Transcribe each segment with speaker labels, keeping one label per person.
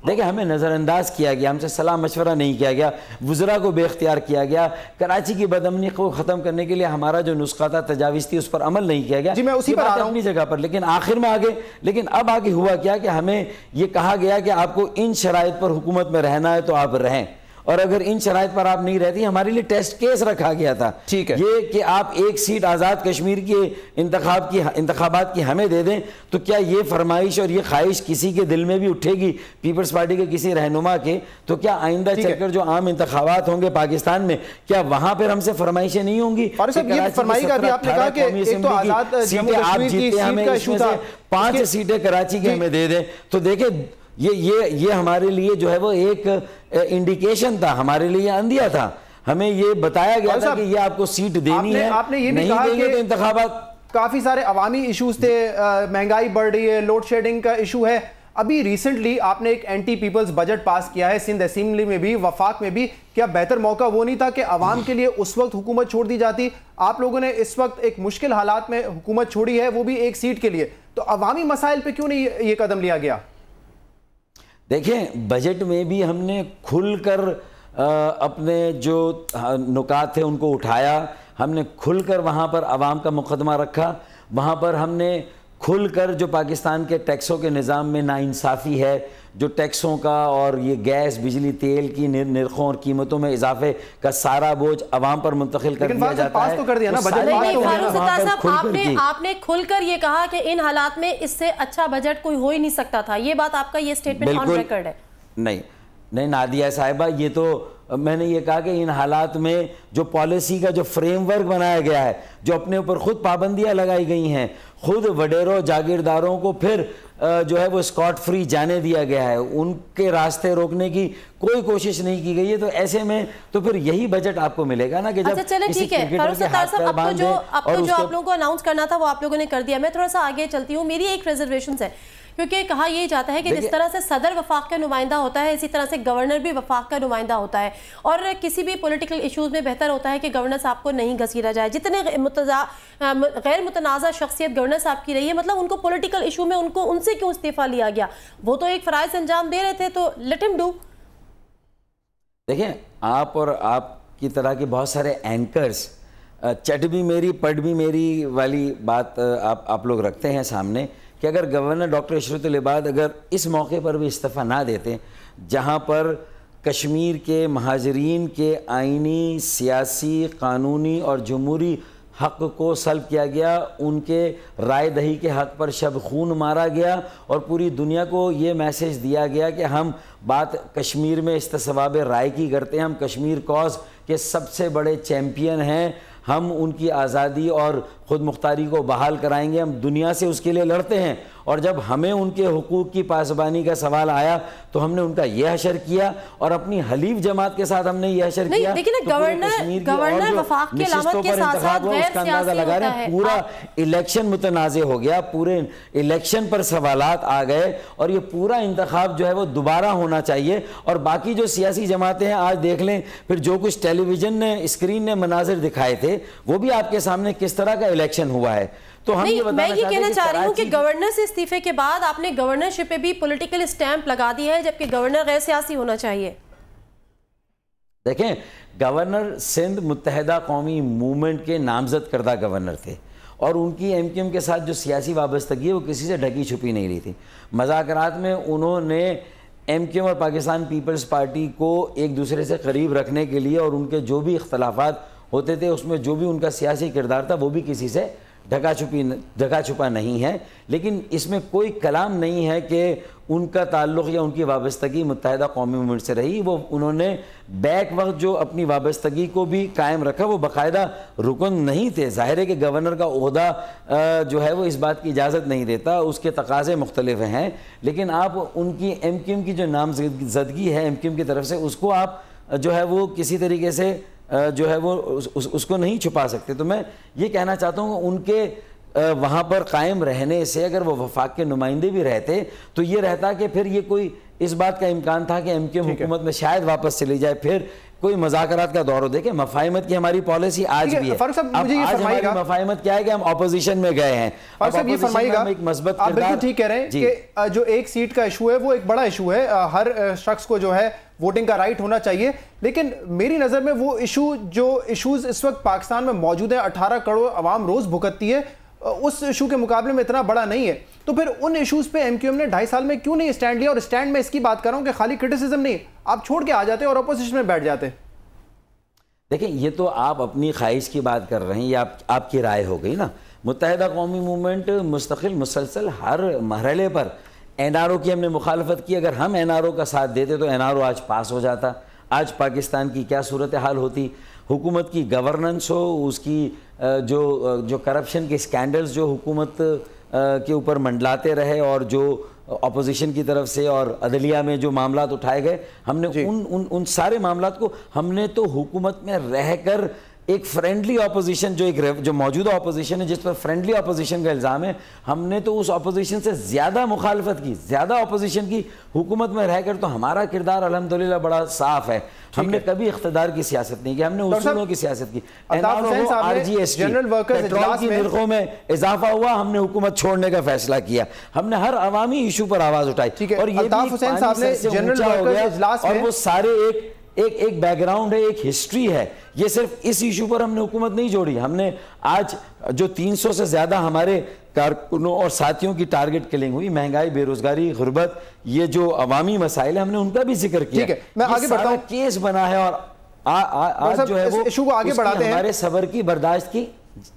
Speaker 1: देखिए, हमें नज़रअंदाज किया गया, हमसे सलाह मशवरा नहीं किया गया, वज़रा को बेख्तियार किया गया। कराची की बदअमनी को ख़त्म करने के लिए हमारा जो नुस्खा था, तजावीज़ थी, उस पर अमल नहीं किया गया।
Speaker 2: जी, मैं उसी पर आ रहा हूं
Speaker 1: अपनी जगह पर, लेकिन आखिर में आगे, लेकिन अब आगे हुआ क्या कि हमें ये कहा गया कि आपको इन शराइत पर हुकूमत में रहना है तो आप रहें, और अगर इन शराइत पर आप नहीं रहती, हमारे लिए टेस्ट केस रखा गया था।
Speaker 2: ठीक है,
Speaker 1: ये कि आप एक सीट आज़ाद कश्मीर के इंतखाबात की हमें दे दें, तो क्या ये फरमाइश और ये ख्वाहिश किसी के दिल में भी उठेगी, पीपल्स पार्टी के किसी रहनुमा के? तो क्या आइंदा चलकर जो आम इंतखाबात होंगे पाकिस्तान में, क्या वहां पर हमसे फरमाइशें नहीं होंगी? हमें 5 सीटें कराची की हमें दे दें, तो देखें ये हमारे लिए जो है वो एक इंडिकेशन था, हमारे लिए अंदिया था। हमें ये बताया गया था कि ये आपको सीट देनी है,
Speaker 2: आपने ये भी कहा कि
Speaker 1: तो इंतखाबात।
Speaker 2: काफी सारे अवामी इश्यूज थे, महंगाई बढ़ रही है, लोड शेडिंग का इशू है। अभी रिसेंटली आपने एक एंटी पीपल्स बजट पास किया है, सिंध असेंबली में भी, वफाक में भी। क्या बेहतर मौका वो नहीं था कि अवाम के लिए उस वक्त हुकूमत छोड़ दी जाती? आप लोगों ने इस वक्त एक मुश्किल हालात में हुकूमत छोड़ी है, वो भी एक सीट के लिए, तो अवामी मसाइल पे क्यों नहीं ये कदम लिया गया?
Speaker 1: देखें, बजट में भी हमने खुलकर अपने जो नुकात थे उनको उठाया, हमने खुलकर वहाँ पर आवाम का मुकदमा रखा, वहाँ पर हमने खुलकर जो पाकिस्तान के टैक्सों के निज़ाम में नाइंसाफ़ी है, जो टैक्सों का और ये गैस, बिजली, तेल की निर्खों और कीमतों में इजाफे का सारा बोझ आवाम पर मुंतकिल कर दिया जाता है।
Speaker 2: तो कर दिया ना बजट।
Speaker 3: आपने खुलकर ये कहा कि इन हालात में इससे अच्छा बजट कोई हो ही नहीं सकता था, ये बात आपका ये स्टेटमेंट ऑन रिकॉर्ड है?
Speaker 1: नहीं नादिया साहिबा, ये तो मैंने ये कहा कि इन हालात में जो पॉलिसी का जो फ्रेमवर्क बनाया गया है, जो अपने ऊपर खुद पाबंदियां लगाई गई हैं, खुद वडेरों जागीरदारों को फिर जो है वो स्कॉट फ्री जाने दिया गया है, उनके रास्ते रोकने की कोई कोशिश नहीं की गई है, तो ऐसे में तो फिर यही बजट आपको मिलेगा ना कि जब
Speaker 3: चले ठीक है। जो आप लोगों को अनाउंस करना था वो आप लोगों ने कर दिया। मैं थोड़ा सा आगे चलती हूँ, मेरी एक रिजर्वेशन है, क्योंकि कहा यही जाता है कि जिस तरह से सदर वफाक का नुमाइंदा होता है, इसी तरह से गवर्नर भी वफाक का नुमाइंदा होता है, और किसी भी पॉलिटिकल इश्यूज़ में बेहतर होता है कि गवर्नर साहब को नहीं घसीटा जाए। जितने गैर मुतनाज़ा शख्सियत गवर्नर साहब की रही है, मतलब उनको पॉलिटिकल इशू में उनसे क्यों इस्तीफा लिया गया? वो तो एक फ़राइज़ अंजाम दे रहे थे, तो लेट हिम डू।
Speaker 1: देखें, आप और आपकी तरह के बहुत सारे एंकर्स चट भी मेरी पट भी मेरी वाली बात आप लोग रखते हैं सामने, कि अगर गवर्नर डॉक्टर इशरतुल इबाद अगर इस मौके पर भी इस्तीफ़ा ना देते, जहाँ पर कश्मीर के महाजरीन के आइनी, सियासी, कानूनी और जमहूरी हक़ को सल्ब किया गया, उनके राय दही के हक़ पर शब खून मारा गया, और पूरी दुनिया को ये मैसेज दिया गया कि हम बात कश्मीर में इस्तेसवाब राय की करते हैं, हम कश्मीर कॉज के सबसे बड़े चैम्पियन हैं, हम उनकी आज़ादी और ख़ुद मुख्तारी को बहाल कराएंगे, हम दुनिया से उसके लिए लड़ते हैं। और जब हमें उनके हुकूक की पासबानी का सवाल आया तो हमने उनका यह हशर किया, और अपनी हलीफ जमात के साथ हमने यह हशर किया।
Speaker 3: लेकिन गवर्नर वफाक की अलामत के साथ-साथ गैर सियासी
Speaker 1: लगा रहे हैं, पूरा इलेक्शन मुतनाज़े हो गया, पूरे इलेक्शन पर सवालात आ गए, और ये पूरा इंतखाब जो है वो दोबारा होना चाहिए। और बाकी जो सियासी जमातें हैं, आज देख लें, फिर जो कुछ टेलीविजन ने, स्क्रीन ने मनाजिर दिखाए थे, वो भी आपके सामने किस तरह का इलेक्शन हुआ है। तो हम
Speaker 3: मैं ये कहना चाह रही हूँ कि गवर्नर से इस्तीफे के बाद आपने गवर्नरशिप पे भी पॉलिटिकल स्टैंप लगा दी है, जबकि गवर्नर गैर सियासी होना चाहिए।
Speaker 1: देखें, गवर्नर सिंध मुत्तहिदा कौमी मूवमेंट के नामजद करदा गवर्नर थे, और उनकी एमक्यूएम के साथ जो सियासी वाबस्तगी है वो किसी से ढकी छुपी नहीं रही थी। मज़ाकरात में उन्होंने एमक्यूएम और पाकिस्तान पीपल्स पार्टी को एक दूसरे से करीब रखने के लिए, और उनके जो भी इख्तलाफात होते थे उसमें जो भी उनका सियासी किरदार था वो भी किसी से ढका छुपा नहीं है। लेकिन इसमें कोई कलाम नहीं है कि उनका ताल्लुक़ या उनकी वाबस्तगी मुत्तहिदा कौमी मूवमेंट से रही। वो उन्होंने बैक वक्त जो अपनी वाबस्तगी को भी कायम रखा, वो बाकायदा रुकन नहीं थे। ज़ाहिर है कि गवर्नर का ओहदा जो है वो इस बात की इजाज़त नहीं देता, उसके तकाज़े मुख्तलिफ हैं, लेकिन आप उनकी एमक्यूएम की जो नामजदगी है एमक्यूएम की तरफ से, उसको आप जो है वो किसी तरीके से जो है वो उसको नहीं छुपा सकते। तो मैं ये कहना चाहता हूँ उनके वहाँ पर कायम रहने से अगर वो वफाक के नुमाइंदे भी रहते तो ये रहता कि फिर ये कोई इस बात का इम्कान था कि एमक्यूएम हुकूमत में शायद वापस चली जाए, फिर कोई मुज़ाकरात का दौर हो। देखें मफाहिमत की हमारी पॉलिसी आज भी है।
Speaker 2: मुझे ये फरमाइएगा,
Speaker 1: मफाहिमत क्या है कि हम ऑपोजिशन में गए हैं।
Speaker 2: फारूक साहब ये फरमाइएगा, आप बिल्कुल ठीक कह रहे हैं कि जो एक सीट का इशू है वो एक बड़ा इशू है, हर शख्स को जो है वोटिंग का राइट होना चाहिए, लेकिन मेरी नज़र में वो इशूज़ इस वक्त पाकिस्तान में मौजूद है, 18 करोड़ आवाम रोज़ भुगतती है, उस इशू के मुकाबले में इतना बड़ा नहीं है। तो फिर उन इश्यूज़ पे एमक्यूएम ने 2.5 साल में क्यों नहीं स्टैंड लिया? और स्टैंड में इसकी बात कर रहा हूं कि खाली क्रिटिसिज्म नहीं, आप छोड़ के आ जाते और अपोजिशन में बैठ जाते।
Speaker 1: देखिए ये तो आप अपनी ख्वाहिश की बात कर रहे हैं, ये आपकी राय हो गई ना। मुत्तहिदा कौमी मूवमेंट मुस्तकिल मुसलसल हर मरहले पर एनआरओ की हमने मुखालफत की। अगर हम एनआरओ का साथ देते तो एनआरओ आज पास हो जाता। आज पाकिस्तान की क्या सूरत हाल होती? हुकूमत की गवर्नेंस हो, उसकी जो करप्शन के स्कैंडल्स जो हुकूमत के ऊपर मंडलाते रहे और जो अपोजिशन की तरफ से और अदलिया में जो मामलात उठाए गए, हमने उन सारे मामलात को हमने तो हुकूमत में रहकर एक फ्रेंडली अपोजिशन जो मौजूदा अपोजिशन है जिस पर फ्रेंडली अपोजिशन का इल्ज़ाम है, हमने तो उस अपोजिशन से ज़्यादा मुखालफत की, ज़्यादा अपोजिशन की हुकूमत में रहकर। तो हमारा किरदार अल्हम्दुलिल्लाह बड़ा साफ है। हमने कभी इख्तिदार की सियासत नहीं की, हमने उसूलों की सियासत की। पेट्रोल की निर्खों में इजाफा हुआ, हमने हुकूमत छोड़ने का फैसला किया। हमने हर अवामी इशू पर आवाज़ उठाई और ये और वो सारे एक बैकग्राउंड है, एक हिस्ट्री है। ये सिर्फ इस इशू पर हमने हुकूमत नहीं जोड़ी, हमने आज जो 300 से ज्यादा हमारे कारकुनों और साथियों की टारगेट किलिंग हुई, महंगाई, बेरोजगारी, गुर्बत, ये जो अवामी मसाइल है हमने उनका भी जिक्र किया।
Speaker 2: ठीक है, मैं आगे बढ़ता हूं।
Speaker 1: केस बना है और आज जो है वो
Speaker 2: इशू को आगे बढ़ाते हैं।
Speaker 1: हमारे सबर की, बर्दाश्त की।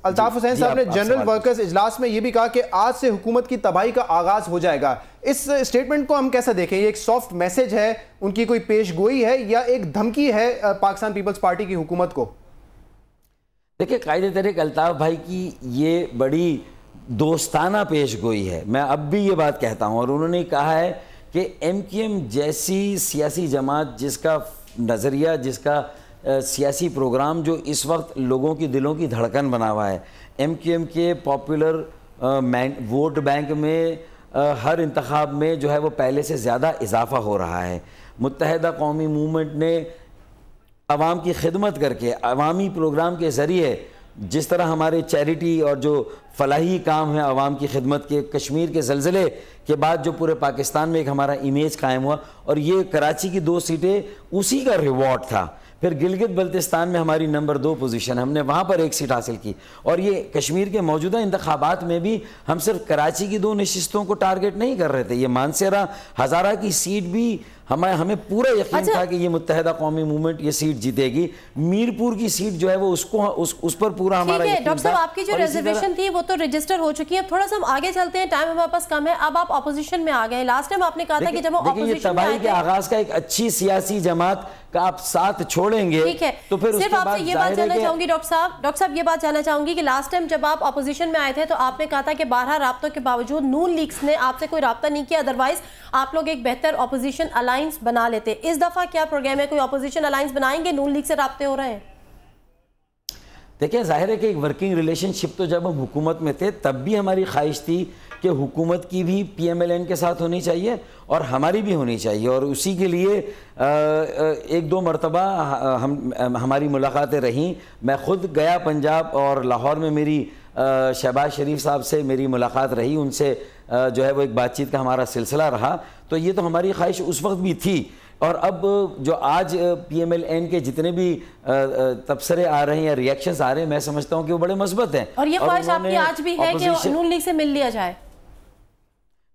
Speaker 2: अल्ताफ हुसैन साहब ने जनरल वर्कर्स इजलास में यह भी कहा कि आज से हुकूमत की तबाही का आगाज हो जाएगा। इस स्टेटमेंट को हम कैसे देखें? ये एक सॉफ्ट मैसेज है, उनकी कोई पेशगोई है या एक धमकी है पाकिस्तान पीपल्स पार्टी की हुकूमत को?
Speaker 1: देखिए कायदे तरीक अल्ताफ भाई की ये बड़ी दोस्ताना पेशगोई है। मैं अब भी ये बात कहता हूँ और उन्होंने कहा है कि एमक्यूएम जैसी सियासी जमात जिसका नज़रिया, जिसका सियासी प्रोग्राम जो इस वक्त लोगों की दिलों की धड़कन बना हुआ है, एमक्यूएम के पॉपुलर वोट बैंक में हर इंतखाब में जो है वो पहले से ज़्यादा इजाफा हो रहा है। मुत्तहिदा कौमी मूवमेंट ने आवाम की खिदमत करके, अवामी प्रोग्राम के ज़रिए जिस तरह हमारे चैरिटी और जो फलाही काम है आवाम की खिदमत के, कश्मीर के ज़लज़ले के बाद जो पूरे पाकिस्तान में एक हमारा इमेज कायम हुआ और ये कराची की 2 सीटें उसी का रिवॉर्ड था। फिर गिलगित बल्तिस्तान में हमारी नंबर 2 पोजीशन, हमने वहाँ पर 1 सीट हासिल की। और ये कश्मीर के मौजूदा इंतखाबात में भी हम सिर्फ कराची की 2 नशिस्तों को टारगेट नहीं कर रहे थे, ये मानसेरा, हज़ारा की सीट भी हमें पूरा यकीन था कि ये मुत्तहिदा कौमी मूवमेंट ये सीट जीतेगी। मीरपुर की सीट जो है वो उस पर पूरा हमारा यकीन था।
Speaker 3: डॉक्टर साहब आपकी जो रिजर्वेशन थी वो तो रजिस्टर हो चुकी है। अब थोड़ा सा हम आगे चलते हैं, टाइम हमारे पास कम है। अब आप ऑपोजिशन में आ गए। लास्ट टाइम आपने कहा था कि जब
Speaker 1: ऑपोजिशन में आए थे, आगाज का एक अच्छी सियासी जमात का आप साथ छोड़ेंगे,
Speaker 3: ठीक है,
Speaker 1: तो फिर
Speaker 3: सिर्फ आपसे ये बात जानना चाहूंगी डॉक्टर साहब ये बात जानना चाहूंगी कि लास्ट टाइम जब आप ऑपोजिशन में आए थे तो आपने कहा था कि 12 राब्तों के बावजूद नून लीग्स ने आपसे कोई राब्ता नहीं किया, अदरवाइज आप लोग एक बेहतर ऑपोजिशन अलायंस बना लेते। इस दफा क्या प्रोग्राम है, कोई ऑपोजिशन अलायंस बनाएंगे? नून लीग से राब्ते हो रहे हैं?
Speaker 1: देखिए जाहिर है कि एक वर्किंग रिलेशनशिप तो जब हम हुकूमत में थे तब भी हमारी ख्वाहिश थी कि हुकूमत की भी PMLN के साथ होनी चाहिए और हमारी भी होनी चाहिए। और उसी के लिए 1-2 मरतबा हमारी मुलाकातें रहीं। मैं ख़ुद गया पंजाब और लाहौर में मेरी शहबाज शरीफ साहब से मेरी मुलाकात रही, उनसे जो है वो एक बातचीत का हमारा सिलसिला रहा। तो ये तो हमारी ख्वाहिश उस वक्त भी थी। और अब जो आज PMLN के जितने भी तबसरे आ रहे हैं या रिएक्शंस आ रहे हैं, मैं समझता हूँ कि वो बड़े मस्बत हैं।
Speaker 3: और ये ख्वाहिश आपकी आज भी है कि नून लीग से मिल लिया जाए?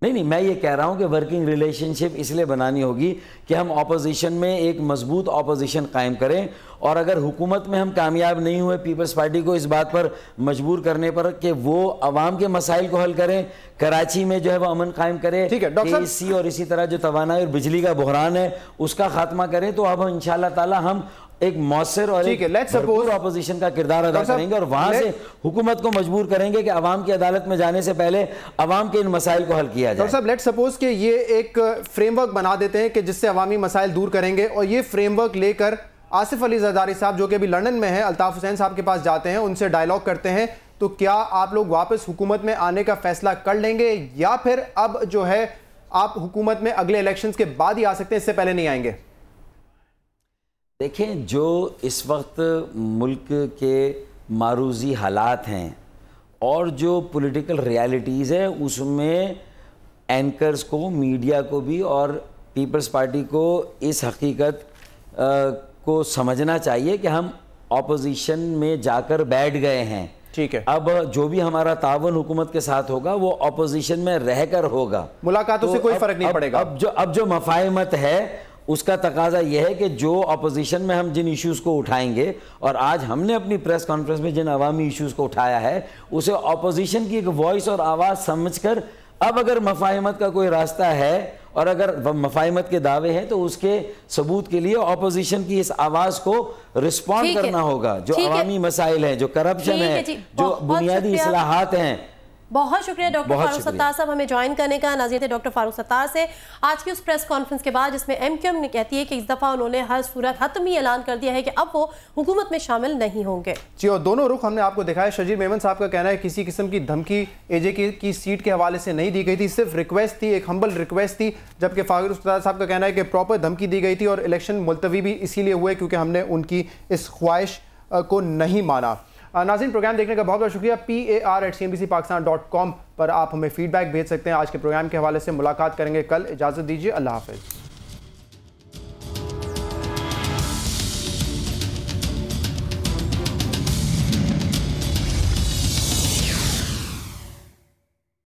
Speaker 1: नहीं, मैं ये कह रहा हूँ कि वर्किंग रिलेशनशिप इसलिए बनानी होगी कि हम ऑपोजिशन में एक मजबूत ऑपोजिशन कायम करें। और अगर हुकूमत में हम कामयाब नहीं हुए पीपल्स पार्टी को इस बात पर मजबूर करने पर कि वो अवाम के मसाइल को हल करें, कराची में जो है वो अमन कायम करे,
Speaker 2: ठीक है
Speaker 1: KEC और इसी तरह जो तवानाई और बिजली का बहरान है उसका खात्मा करें, तो अब इंशाअल्लाह ताला हम एक मौसर और एक भरपूर ऑपोजिशन का किरदार अदा करेंगे और वहां से हुकूमत को मजबूर करेंगे कि अवाम की अदालत में जाने से पहले अवाम के इन मसाइल को हल किया जाए।
Speaker 2: डॉक्टर साहब लेट्स सपोज कि ये एक फ्रेमवर्क बना देते हैं कि जिससे अवामी मसाइल दूर करेंगे और ये फ्रेमवर्क लेकर आसिफ अली जरदारी साहब जो कि अभी लंदन में है, अल्ताफ हुसैन साहब के पास जाते हैं, उनसे डायलॉग करते हैं, तो क्या आप लोग वापस हुकूमत में आने का फैसला कर लेंगे या फिर अब जो है आप हुकूमत में अगले इलेक्शंस के बाद ही आ सकते हैं, इससे पहले नहीं आएंगे?
Speaker 1: देखें, जो इस वक्त मुल्क के मारूजी हालात हैं और जो पॉलिटिकल रियलिटीज़ है, उसमें एंकर्स को, मीडिया को भी और पीपल्स पार्टी को इस हकीकत को समझना चाहिए कि हम ऑपोजिशन में जाकर बैठ गए हैं।
Speaker 2: ठीक है,
Speaker 1: अब जो भी हमारा तावन हुकूमत के साथ होगा वो ऑपोजिशन में रहकर होगा,
Speaker 2: मुलाकातों से कोई फर्क नहीं पड़ेगा।
Speaker 1: अब जो मफाहिमत है उसका तकाजा यह है कि जो अपोजिशन में हम जिन इश्यूज़ को उठाएंगे, और आज हमने अपनी प्रेस कॉन्फ्रेंस में जिन अवामी इश्यूज़ को उठाया है, उसे अपोजिशन की एक वॉइस और आवाज़ समझकर अब अगर मफाहिमत का कोई रास्ता है और अगर मफाहिमत के दावे हैं तो उसके सबूत के लिए अपोजिशन की इस आवाज़ को रिस्पॉन्ड करना होगा। जो अवामी मसाइल हैं, जो करप्शन है, जो बुनियादी इस्लाहात हैं।
Speaker 3: बहुत शुक्रिया डॉक्टर फारूक सत्तार साहब हमें ज्वाइन करने का। नाज़रीन थे डॉक्टर फारूक सत्तार से आज की उस प्रेस कॉन्फ्रेंस के बाद जिसमें एमक्यूएम ने कहती है कि इस दफ़ा उन्होंने हर सूरत हतमी ऐलान कर दिया है कि अब वो हुकूमत में शामिल नहीं होंगे। जी, और दोनों रुख हमने आपको दिखाया। शजीर मेमन साहब का कहना है किसी किस्म की धमकी एजे की सीट के हवाले से नहीं दी गई थी, सिर्फ रिक्वेस्ट थी, एक हम्बल रिक्वेस्ट थी। जबकि फारूक सत्तार साहब का कहना है कि प्रॉपर धमकी दी गई थी और इलेक्शन मुलतवी भी इसीलिए हुए क्योंकि हमने उनकी इस ख्वाहिश को नहीं माना। नाज़रीन, प्रोग्राम देखने का बहुत बहुत शुक्रिया। PAR@CNBCPakistan.com पर आप हमें फीडबैक भेज सकते हैं। आज के प्रोग्राम के हवाले से मुलाकात करेंगे कल। इजाज़त दीजिए, अल्लाह हाफ़िज़।